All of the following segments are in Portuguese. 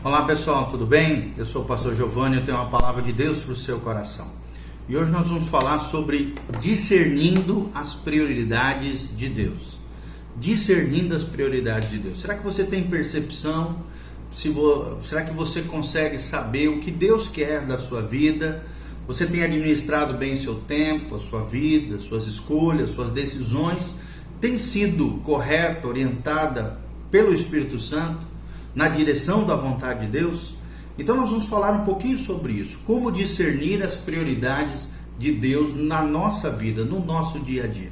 Olá pessoal, tudo bem? Eu sou o pastor Giovanni, eu tenho uma palavra de Deus para o seu coração. E hoje nós vamos falar sobre discernindo as prioridades de Deus. Discernindo as prioridades de Deus. Será que você tem percepção? Será que você consegue saber o que Deus quer da sua vida? Você tem administrado bem seu tempo, a sua vida, suas escolhas, suas decisões? Tem sido correta, orientada pelo Espírito Santo? Na direção da vontade de Deus? Então nós vamos falar um pouquinho sobre isso, como discernir as prioridades de Deus na nossa vida, no nosso dia a dia.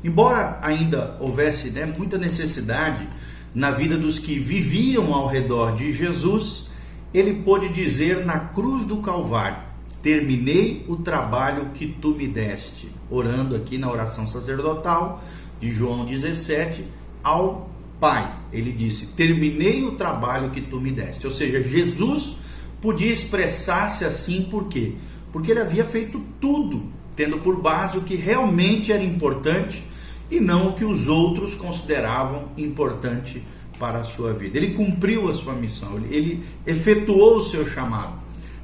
Embora ainda houvesse muita necessidade na vida dos que viviam ao redor de Jesus, ele pôde dizer na cruz do Calvário: terminei o trabalho que tu me deste, orando aqui na oração sacerdotal de João 17 ao Pai. Ele disse: terminei o trabalho que tu me deste. Ou seja, Jesus podia expressar-se assim, por quê? Porque ele havia feito tudo, tendo por base o que realmente era importante e não o que os outros consideravam importante para a sua vida. Ele cumpriu a sua missão, ele efetuou o seu chamado.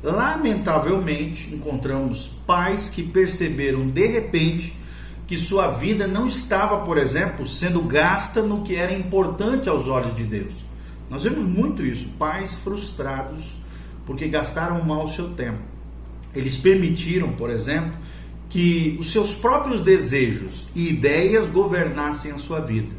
Lamentavelmente, encontramos pais que perceberam de repente que sua vida não estava, por exemplo, sendo gasta no que era importante aos olhos de Deus. Nós vemos muito isso, pais frustrados porque gastaram mal o seu tempo. Eles permitiram, por exemplo, que os seus próprios desejos e ideias governassem a sua vida,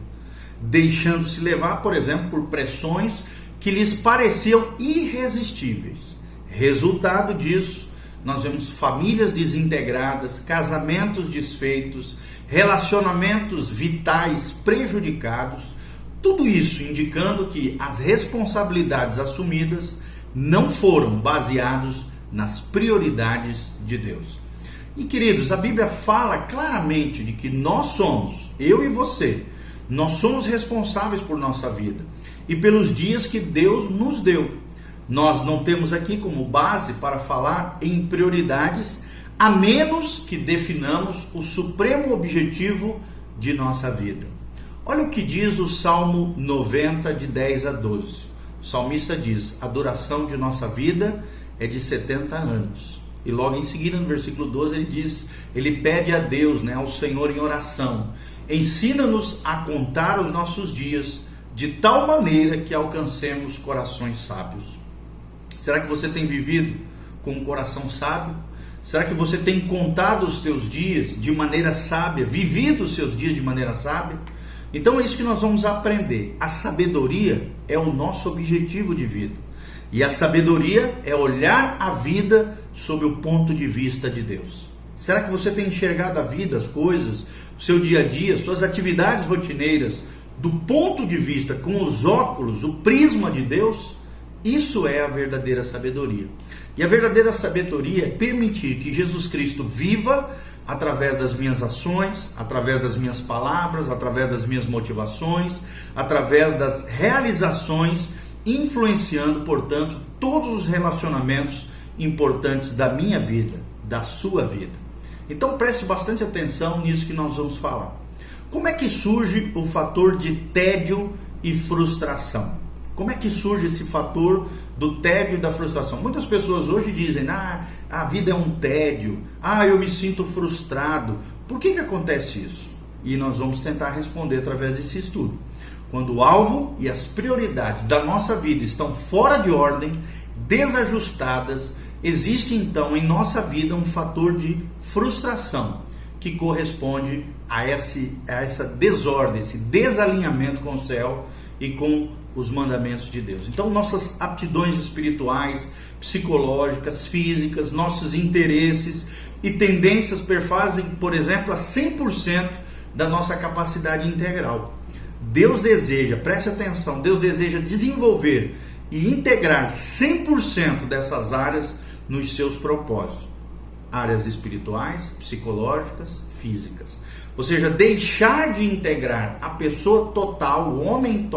deixando-se levar, por exemplo, por pressões que lhes pareciam irresistíveis. Resultado disso, nós vemos famílias desintegradas, casamentos desfeitos, relacionamentos vitais prejudicados, tudo isso indicando que as responsabilidades assumidas não foram baseadas nas prioridades de Deus. E queridos, a Bíblia fala claramente de que nós somos, eu e você, nós somos responsáveis por nossa vida e pelos dias que Deus nos deu. Nós não temos aqui como base para falar em prioridades, a menos que definamos o supremo objetivo de nossa vida. Olha o que diz o Salmo 90, de 10 a 12. O salmista diz: a duração de nossa vida é de 70 anos. E logo em seguida, no versículo 12, ele pede a Deus, ao Senhor em oração: ensina-nos a contar os nossos dias de tal maneira que alcancemos corações sábios. Será que você tem vivido com um coração sábio? Será que você tem contado os teus dias de maneira sábia, vivido os seus dias de maneira sábia? Então é isso que nós vamos aprender. A sabedoria é o nosso objetivo de vida. E a sabedoria é olhar a vida sob o ponto de vista de Deus. Será que você tem enxergado a vida, as coisas, o seu dia a dia, suas atividades rotineiras, do ponto de vista, com os óculos, o prisma de Deus? Isso é a verdadeira sabedoria. E a verdadeira sabedoria é permitir que Jesus Cristo viva através das minhas ações, através das minhas palavras, através das minhas motivações, através das realizações, influenciando, portanto, todos os relacionamentos importantes da minha vida, da sua vida. Então preste bastante atenção nisso que nós vamos falar. Como é que surge o fator de tédio e frustração? Como é que surge esse fator do tédio e da frustração? Muitas pessoas hoje dizem: a vida é um tédio, eu me sinto frustrado. Por que acontece isso? E nós vamos tentar responder através desse estudo. Quando o alvo e as prioridades da nossa vida estão fora de ordem, desajustadas, existe então em nossa vida um fator de frustração que corresponde a essa desordem, esse desalinhamento com o céu e com os mandamentos de Deus. Então nossas aptidões espirituais, psicológicas, físicas, nossos interesses e tendências perfazem, por exemplo, a 100% da nossa capacidade integral. Deus deseja, preste atenção, Deus deseja desenvolver e integrar 100% dessas áreas nos seus propósitos. Áreas espirituais, psicológicas, físicas. Ou seja, deixar de integrar a pessoa total, o homem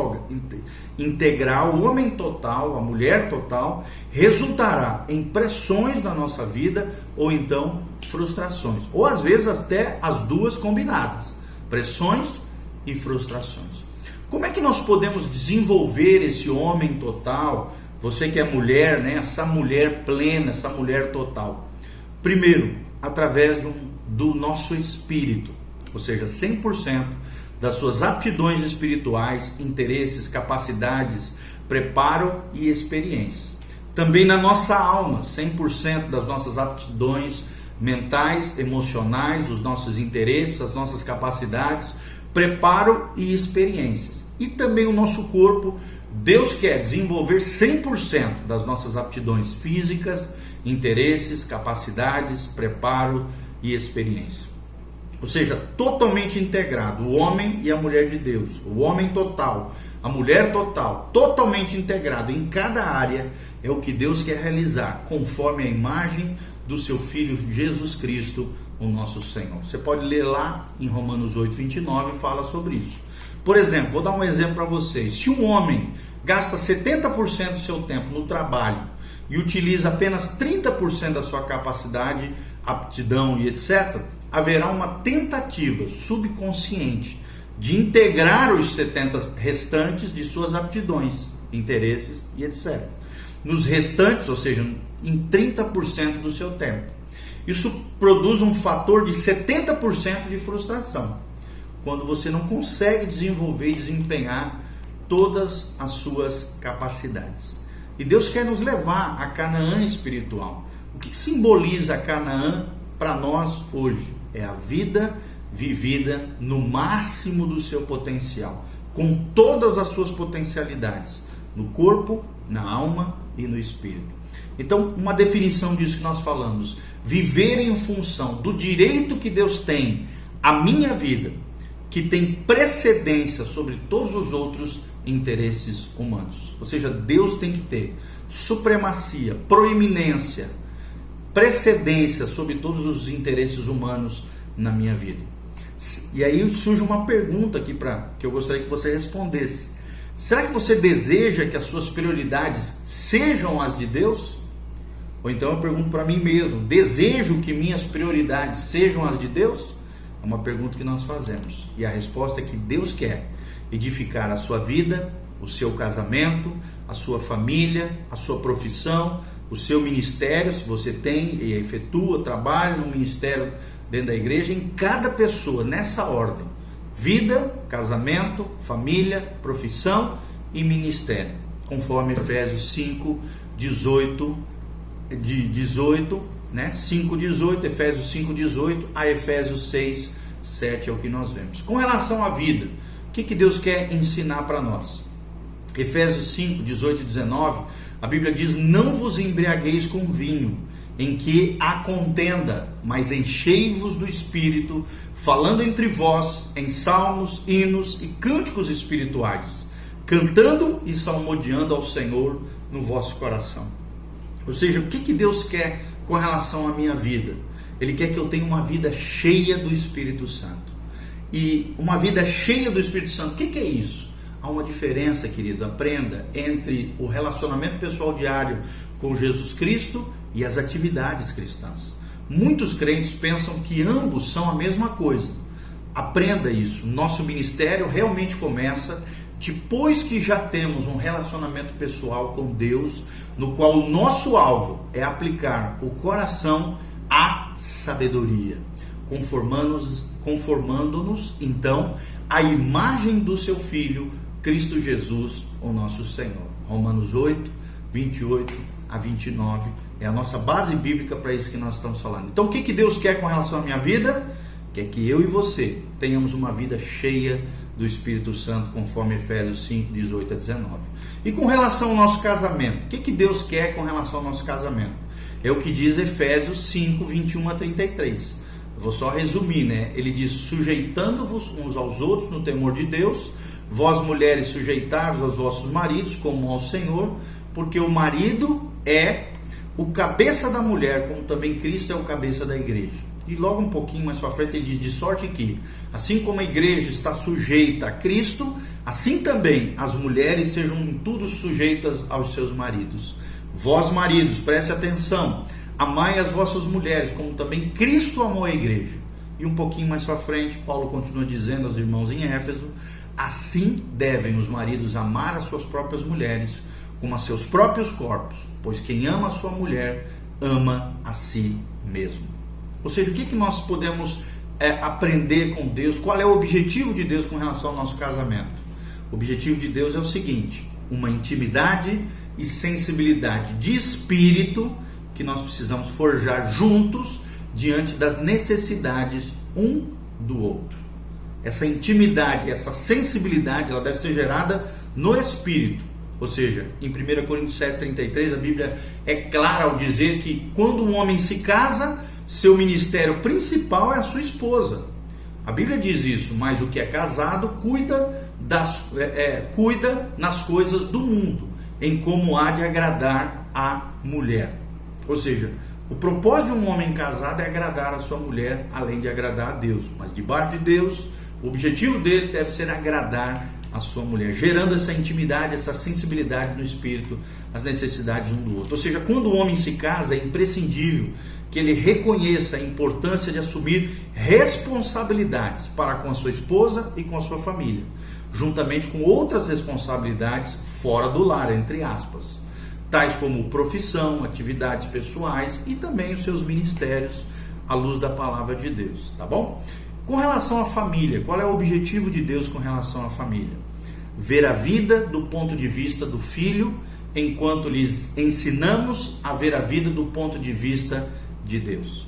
integral, o homem total, a mulher total, resultará em pressões na nossa vida ou então frustrações. Ou às vezes até as duas combinadas, pressões e frustrações. Como é que nós podemos desenvolver esse homem total? Você que é mulher, né? Essa mulher plena, essa mulher total. Primeiro, através do nosso espírito, ou seja, 100% das suas aptidões espirituais, interesses, capacidades, preparo e experiências. Também na nossa alma, 100% das nossas aptidões mentais, emocionais, os nossos interesses, as nossas capacidades, preparo e experiências. E também o nosso corpo, Deus quer desenvolver 100% das nossas aptidões físicas, interesses, capacidades, preparo e experiência. Ou seja, totalmente integrado, o homem e a mulher de Deus, o homem total, a mulher total, totalmente integrado em cada área, é o que Deus quer realizar, conforme a imagem do seu Filho Jesus Cristo, o nosso Senhor. Você pode ler lá em Romanos 8:29 e fala sobre isso. Por exemplo, vou dar um exemplo para vocês. Se um homem gasta 70% do seu tempo no trabalho e utiliza apenas 30% da sua capacidade, aptidão e etc., haverá uma tentativa subconsciente de integrar os 70 restantes de suas aptidões, interesses e etc. Nos restantes, ou seja, em 30% do seu tempo. Isso produz um fator de 70% de frustração, quando você não consegue desenvolver e desempenhar todas as suas capacidades. E Deus quer nos levar a Canaã espiritual. O que simboliza a Canaã para nós hoje? É a vida vivida no máximo do seu potencial, com todas as suas potencialidades, no corpo, na alma e no espírito. Então, uma definição disso que nós falamos: viver em função do direito que Deus tem à minha vida, que tem precedência sobre todos os outros interesses humanos. Ou seja, Deus tem que ter supremacia, proeminência, precedência sobre todos os interesses humanos na minha vida. E aí surge uma pergunta aqui que eu gostaria que você respondesse. Será que você deseja que as suas prioridades sejam as de Deus? Ou então eu pergunto para mim mesmo: desejo que minhas prioridades sejam as de Deus? É uma pergunta que nós fazemos. E a resposta é que Deus quer edificar a sua vida, o seu casamento, a sua família, a sua profissão, o seu ministério, se você tem e efetua trabalho no ministério dentro da igreja, em cada pessoa, nessa ordem: vida, casamento, família, profissão e ministério, conforme Efésios 5:18, né? 5:18, Efésios 5:18 a Efésios 6:7 é o que nós vemos. Com relação à vida, o que Deus quer ensinar para nós? Efésios 5:18 e 19, a Bíblia diz: não vos embriagueis com vinho, em que há contenda, mas enchei-vos do Espírito, falando entre vós em salmos, hinos e cânticos espirituais, cantando e salmodiando ao Senhor no vosso coração. Ou seja, o que Deus quer com relação à minha vida? Ele quer que eu tenha uma vida cheia do Espírito Santo. E uma vida cheia do Espírito Santo, o que é isso? Há uma diferença, querido, aprenda, entre o relacionamento pessoal diário com Jesus Cristo e as atividades cristãs. Muitos crentes pensam que ambos são a mesma coisa. Aprenda isso. Nosso ministério realmente começa depois que já temos um relacionamento pessoal com Deus, no qual o nosso alvo é aplicar o coração à sabedoria, conformando-nos então à imagem do seu Filho, Cristo Jesus, o nosso Senhor. Romanos 8:28 a 29 é a nossa base bíblica para isso que nós estamos falando. Então, o que Deus quer com relação à minha vida? Quer que eu e você tenhamos uma vida cheia do Espírito Santo, conforme Efésios 5:18 a 19. E com relação ao nosso casamento, o que Deus quer com relação ao nosso casamento? É o que diz Efésios 5:21 a 33. Eu vou só resumir, né? Ele diz: sujeitando-vos uns aos outros no temor de Deus, vós mulheres sujeitai-vos aos vossos maridos como ao Senhor, porque o marido é o cabeça da mulher, como também Cristo é o cabeça da igreja. E logo um pouquinho mais para frente ele diz: de sorte que, assim como a igreja está sujeita a Cristo, assim também as mulheres sejam em tudo sujeitas aos seus maridos. Vós maridos, preste atenção, amai as vossas mulheres, como também Cristo amou a igreja. E um pouquinho mais para frente, Paulo continua dizendo aos irmãos em Éfeso: assim devem os maridos amar as suas próprias mulheres, como a seus próprios corpos, pois quem ama a sua mulher, ama a si mesmo. Ou seja, o que nós podemos aprender com Deus? Qual é o objetivo de Deus com relação ao nosso casamento? O objetivo de Deus é o seguinte: uma intimidade e sensibilidade de espírito que nós precisamos forjar juntos diante das necessidades um do outro. Essa intimidade, essa sensibilidade, ela deve ser gerada no espírito. Ou seja, em 1 Coríntios 7,33, a Bíblia é clara ao dizer que quando um homem se casa, seu ministério principal é a sua esposa. A Bíblia diz isso, mas o que é casado cuida nas coisas do mundo, em como há de agradar a mulher. Ou seja, o propósito de um homem casado é agradar a sua mulher, além de agradar a Deus. Mas debaixo de Deus, o objetivo dele deve ser agradar a sua mulher, gerando essa intimidade, essa sensibilidade no espírito, as necessidades um do outro. Ou seja, quando o homem se casa, é imprescindível que ele reconheça a importância de assumir responsabilidades para com a sua esposa e com a sua família, juntamente com outras responsabilidades fora do lar, entre aspas, tais como profissão, atividades pessoais e também os seus ministérios à luz da palavra de Deus, tá bom? Com relação à família, qual é o objetivo de Deus com relação à família? Ver a vida do ponto de vista do filho, enquanto lhes ensinamos a ver a vida do ponto de vista de Deus.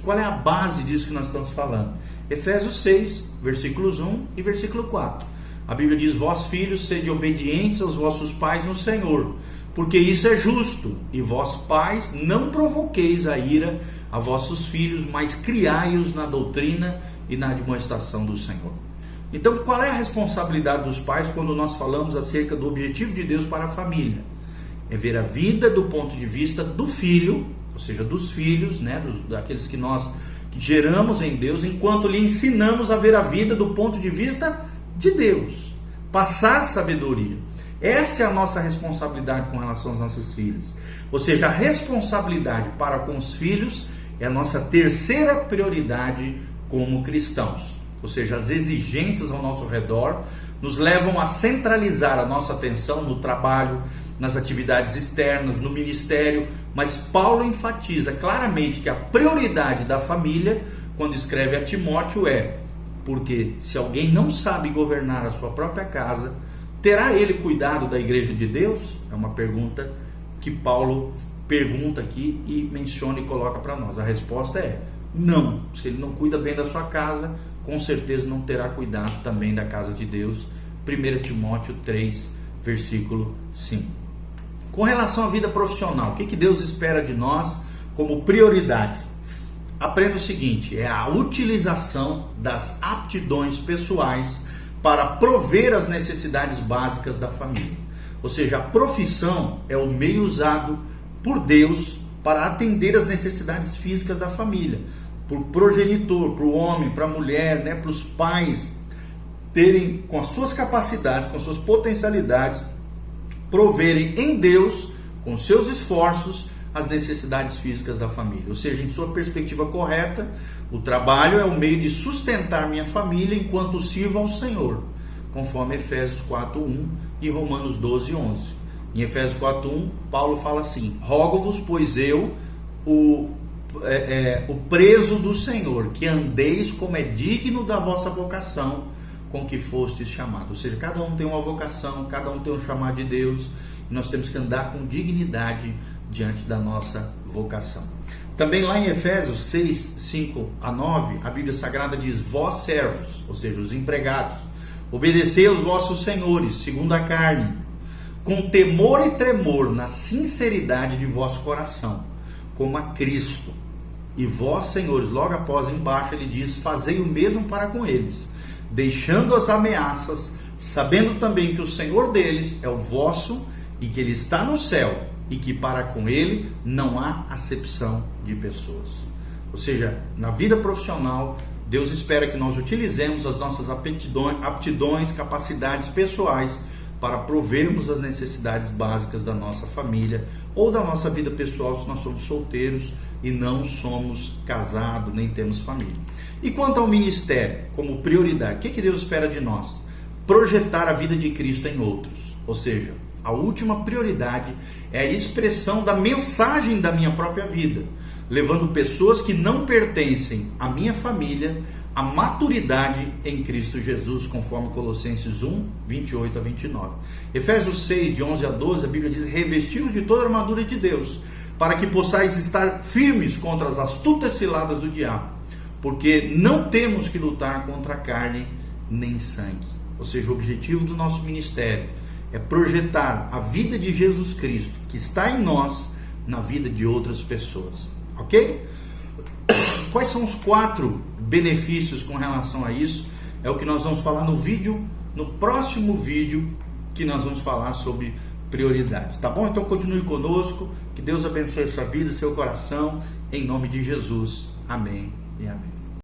Qual é a base disso que nós estamos falando? Efésios 6, versículos 1 e versículo 4. A Bíblia diz: vós filhos, sede obedientes aos vossos pais no Senhor, porque isso é justo. E vós pais, não provoqueis a ira a vossos filhos, mas criai-os na doutrina e na admoestação do Senhor. Então, qual é a responsabilidade dos pais quando nós falamos acerca do objetivo de Deus para a família? É ver a vida do ponto de vista do filho, ou seja, dos filhos, daqueles que nós geramos em Deus, enquanto lhe ensinamos a ver a vida do ponto de vista de Deus. Passar sabedoria. Essa é a nossa responsabilidade com relação aos nossos filhos. Ou seja, a responsabilidade para com os filhos é a nossa terceira prioridade como cristãos. Ou seja, as exigências ao nosso redor nos levam a centralizar a nossa atenção no trabalho, nas atividades externas, no ministério, mas Paulo enfatiza claramente que a prioridade da família, quando escreve a Timóteo, porque se alguém não sabe governar a sua própria casa, terá ele cuidado da igreja de Deus? É uma pergunta que Paulo pergunta aqui e menciona e coloca para nós. A resposta é não. Se ele não cuida bem da sua casa, com certeza não terá cuidado também da casa de Deus. 1 Timóteo 3, versículo 5. Com relação à vida profissional, o que Deus espera de nós como prioridade? Aprenda o seguinte: é a utilização das aptidões pessoais para prover as necessidades básicas da família. Ou seja, a profissão é o meio usado por Deus para atender as necessidades físicas da família, por progenitor, para o homem, para a mulher, para os pais terem, com as suas capacidades, com as suas potencialidades, proverem em Deus, com seus esforços, as necessidades físicas da família. Ou seja, em sua perspectiva correta, o trabalho é o meio de sustentar minha família enquanto sirvo ao Senhor, conforme Efésios 4:1 e Romanos 12:11. Em Efésios 4:1, Paulo fala assim: rogo-vos, pois eu, o preso do Senhor, que andeis como é digno da vossa vocação com que fostes chamados. Ou seja, cada um tem uma vocação, cada um tem um chamado de Deus, e nós temos que andar com dignidade diante da nossa vocação. Também lá em Efésios 6, 5 a 9, a Bíblia Sagrada diz: vós servos, ou seja, os empregados, obedecei aos vossos senhores, segundo a carne, com temor e tremor, na sinceridade de vosso coração, como a Cristo. E vós, senhores, logo após embaixo ele diz: fazei o mesmo para com eles, deixando as ameaças, sabendo também que o Senhor deles é o vosso e que ele está no céu, e que para com ele não há acepção de pessoas. Ou seja, na vida profissional, Deus espera que nós utilizemos as nossas aptidões, capacidades pessoais para provermos as necessidades básicas da nossa família ou da nossa vida pessoal, se nós somos solteiros e não somos casados, nem temos família. E quanto ao ministério, como prioridade, o que Deus espera de nós? Projetar a vida de Cristo em outros. Ou seja, A última prioridade é a expressão da mensagem da minha própria vida, levando pessoas que não pertencem à minha família à maturidade em Cristo Jesus, conforme Colossenses 1, 28 a 29. Efésios 6, de 11 a 12, a Bíblia diz: revestivos de toda a armadura de Deus, para que possais estar firmes contra as astutas ciladas do diabo, porque não temos que lutar contra a carne nem sangue. Ou seja, o objetivo do nosso ministério é projetar a vida de Jesus Cristo, que está em nós, na vida de outras pessoas. Ok? Quais são os 4 benefícios com relação a isso? É o que nós vamos falar no próximo vídeo, que nós vamos falar sobre prioridades, tá bom? Então continue conosco, que Deus abençoe a sua vida, seu coração, em nome de Jesus. Amém e amém.